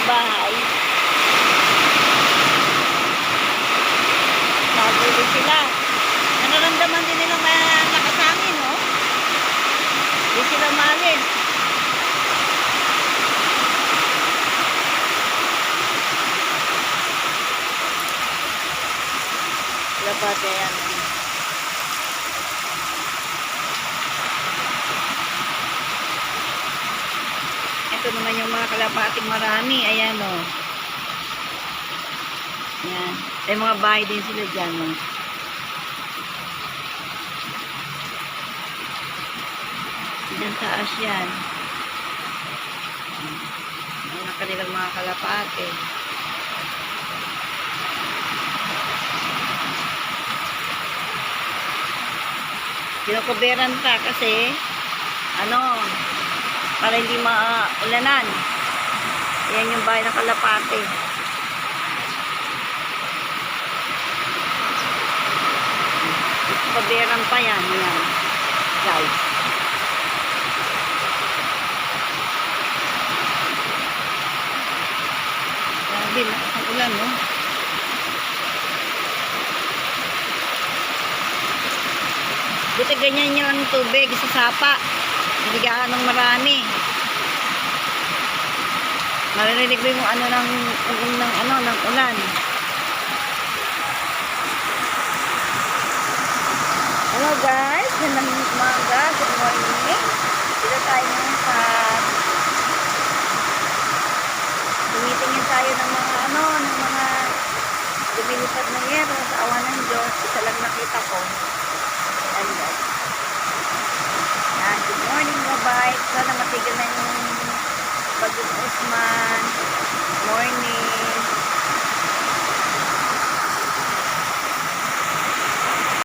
bahay. Nagulo sila. Nararamdaman din nilang malakas hangin, no? Hindi sila maalis. Kalapate yan. Ito naman yung mga kalapating marami. Ayan, o. Yan. May mga bahay din sila dyan, o. Diyan taas yan. Ang kanilang mga kalapate. Kinukuberan ta kasi para hindi maulanan. Ayan yung bahay ng kalapate. Kinukuberan pa yan. Yan. Guys. Grabe, lakas ang ulan, no? Buti ganyan yung tubig sa sapa. Hindi gaano marami. Maririnig mo yung ng ulan. Hello guys, gandang umaga. Good morning. Dito tayo ngayon sa tumitingin tayo ng mga lumilipad na yero sa awa ng Diyos. Isa lang nakita ko. Ayan guys. Yan, good morning bye-bye. Sana matigil na yung Bagyong Usman. Morning.